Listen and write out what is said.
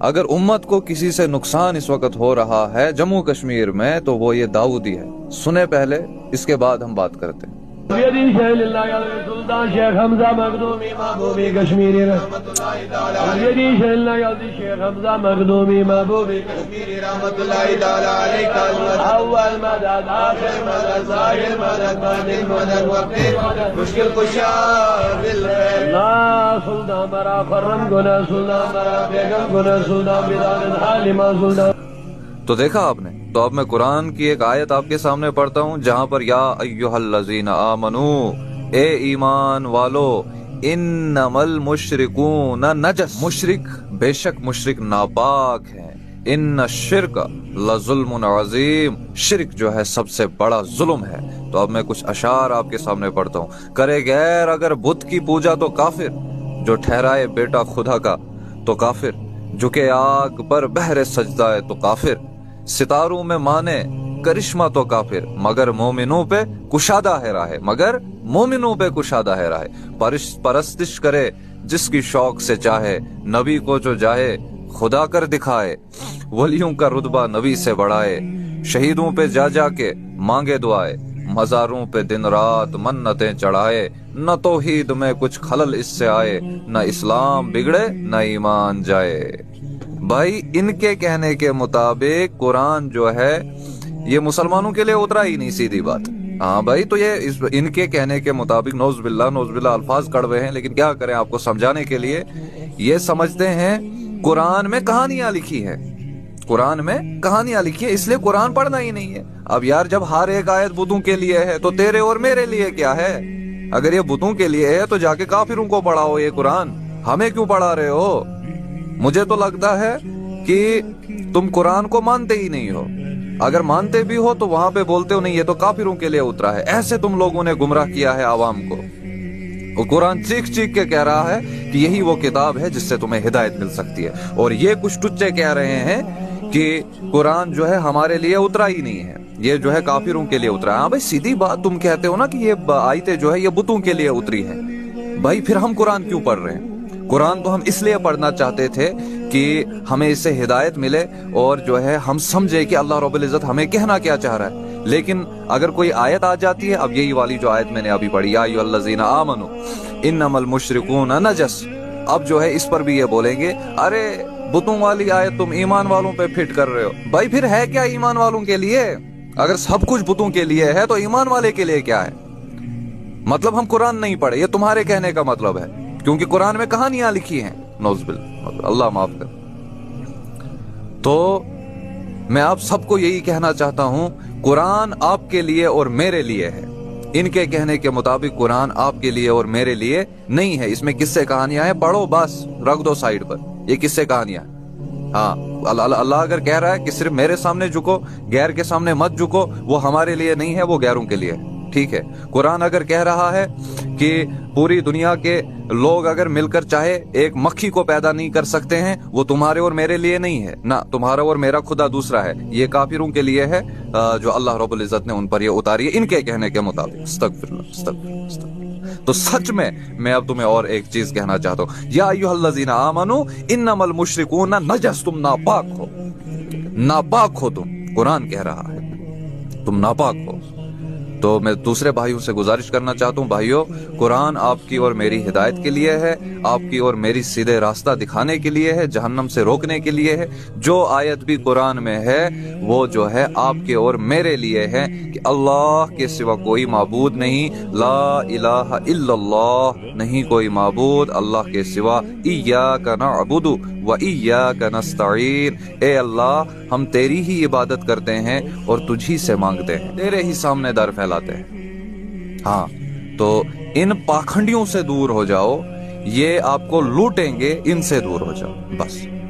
اگر امت کو کسی سے نقصان اس وقت ہو رہا ہے جموں کشمیر میں تو وہ یہ داؤدی ہے. سنیں پہلے، اس کے بعد ہم بات کرتے ہیں. سلطان شیخ حمزہ مخدومی محبوبی کشمیری رحمت اللہ تعالی شیخ حمزہ مخدومی محبوبی کشمیری رحمت اللہ تعالی اول مدد آخر مدد ظاہر مدد باطن مدد وقت مشکل کشا اللہ سلطان برا خرم گنہ سلطان برا بیگم گنہ سلطان بدان حالمہ سلطان. تو دیکھا آپ نے. تو اب میں قرآن کی ایک آیت آپ کے سامنے پڑھتا ہوں جہاں پر یا ایھا الذین آمنو، اے ایمان والو، انما المشرکون نجس، مشرک بے شک مشرک ناپاک ہیں. ان الشرک لظلم عظیم، شرک جو ہے سب سے بڑا ظلم ہے. تو اب میں کچھ اشعار آپ کے سامنے پڑھتا ہوں. کرے غیر اگر بت کی پوجا تو کافر، جو ٹھہرائے بیٹا خدا کا تو کافر، جھکے آگ پر بہر سجدہ ہے تو کافر، ستاروں میں مانے کرشمہ تو کافر، مگر مومنوں پہ کشادہ ہے راہ، مگر مومنوں پہ کشادہ ہے راہ. پرستش کرے جس کی شوق سے چاہے، نبی کو جو جاہے خدا کر دکھائے، ولیوں کا رتبہ نبی سے بڑھائے، شہیدوں پہ جا جا کے مانگے دعائے، مزاروں پہ دن رات منتیں چڑھائے، نہ توحید میں کچھ خلل اس سے آئے، نہ اسلام بگڑے نہ ایمان جائے. بھائی ان کے کہنے کے مطابق قرآن جو ہے یہ مسلمانوں کے لیے اترا ہی نہیں، سیدھی بات. ہاں بھائی، تو یہ ان کے کہنے کے مطابق نعوذ باللہ الفاظ کڑوے ہیں، لیکن کیا کریں آپ کو سمجھانے کے لیے. یہ سمجھتے ہیں قرآن میں کہانیاں لکھی ہیں، قرآن میں کہانیاں لکھی ہیں، اس لیے قرآن پڑھنا ہی نہیں ہے. اب یار جب ہر ایک آیت بتوں کے لیے ہے تو تیرے اور میرے لیے کیا ہے؟ اگر یہ بتوں کے لیے ہے تو جا کے کافروں کو پڑھاؤ یہ قرآن، ہمیں کیوں پڑھا رہے ہو؟ مجھے تو لگتا ہے کہ تم قرآن کو مانتے ہی نہیں ہو. اگر مانتے بھی ہو تو وہاں پہ بولتے ہو نہیں یہ تو کافروں کے لیے اترا ہے. ایسے تم لوگوں نے گمراہ کیا ہے عوام کو. وہ قرآن چیخ چیخ کے کہہ رہا ہے کہ یہی وہ کتاب ہے جس سے تمہیں ہدایت مل سکتی ہے، اور یہ کچھ ٹچے کہہ رہے ہیں کہ قرآن جو ہے ہمارے لیے اترا ہی نہیں ہے، یہ جو ہے کافروں کے لیے اترا ہے. ہاں بھائی سیدھی بات، تم کہتے ہو نا کہ یہ آیتیں جو ہے یہ بتوں کے لیے اتری ہیں. بھائی پھر ہم قرآن کیوں پڑھ رہے ہیں؟ قرآن تو ہم اس لیے پڑھنا چاہتے تھے کہ ہمیں اس سے ہدایت ملے اور جو ہے ہم سمجھے کہ اللہ رب العزت ہمیں کہنا کیا چاہ رہا ہے. لیکن اگر کوئی آیت آ جاتی ہے، اب یہی والی جو آیت میں نے ابھی پڑھی، یا ایھا الذین آمنو انما المشرکون نجس، اب جو ہے اس پر بھی یہ بولیں گے ارے بتوں والی آیت تم ایمان والوں پہ فٹ کر رہے ہو. بھائی پھر ہے کیا ایمان والوں کے لیے؟ اگر سب کچھ بتوں کے لیے ہے تو ایمان والے کے لیے کیا ہے؟ مطلب ہم قرآن نہیں پڑھے، یہ تمہارے کہنے کا مطلب ہے، کیونکہ قرآن میں کہانیاں لکھی ہیں. نعوذ باللہ، اللہ معاف کر. تو میں آپ سب کو یہی کہنا چاہتا ہوں، قرآن آپ کے لیے اور میرے لیے ہے. ان کے کہنے کے مطابق قرآن آپ کے لیے اور میرے لیے نہیں ہے. اس میں قصے کہانیاں ہیں، پڑھو بس، رکھ دو سائیڈ پر، یہ قصے کہانیاں. ہاں اللہ اگر کہہ رہا ہے کہ صرف میرے سامنے جھکو، غیر کے سامنے مت جھکو، وہ ہمارے لیے نہیں ہے، وہ غیروں کے لیے ہے. ٹھیک ہے. قرآن اگر کہہ رہا ہے کہ پوری دنیا کے لوگ اگر مل کر چاہے ایک مکھی کو پیدا نہیں کر سکتے ہیں، وہ تمہارے اور میرے لیے نہیں ہے. نہ، تمہارا اور میرا خدا دوسرا ہے، یہ کافروں کے لیے ہے جو اللہ رب العزت نے ان پر یہ اتاری ہے ان کے کہنے کے مطابق. استغفر اللہ، استغفر اللہ، استغفر اللہ. تو سچ میں اب تمہیں اور ایک چیز کہنا چاہتا ہوں، یا ایھا الذین آمنو انما المشرکون نجس، تم ناپاک ہو، ناپاک ہو تم. قرآن کہہ رہا ہے تم ناپاک ہو. تو میں دوسرے بھائیوں سے گزارش کرنا چاہتا ہوں، بھائیوں قرآن آپ کی اور میری ہدایت کے لیے ہے، آپ کی اور میری سیدھے راستہ دکھانے کے لیے ہے، جہنم سے روکنے کے لیے ہے. جو آیت بھی قرآن میں ہے وہ جو ہے آپ کے اور میرے لیے ہے کہ اللہ کے سوا کوئی معبود نہیں، لا الہ الا اللہ، نہیں کوئی معبود اللہ کے سوا. ایاک نعبد و ایاک نستعین، اے اللہ ہم تیری ہی عبادت کرتے ہیں اور تجھی سے مانگتے ہیں، تیرے ہی سامنے در پھیلاتے ہیں. ہاں تو ان پاکھنڈیوں سے دور ہو جاؤ، یہ آپ کو لوٹیں گے، ان سے دور ہو جاؤ بس.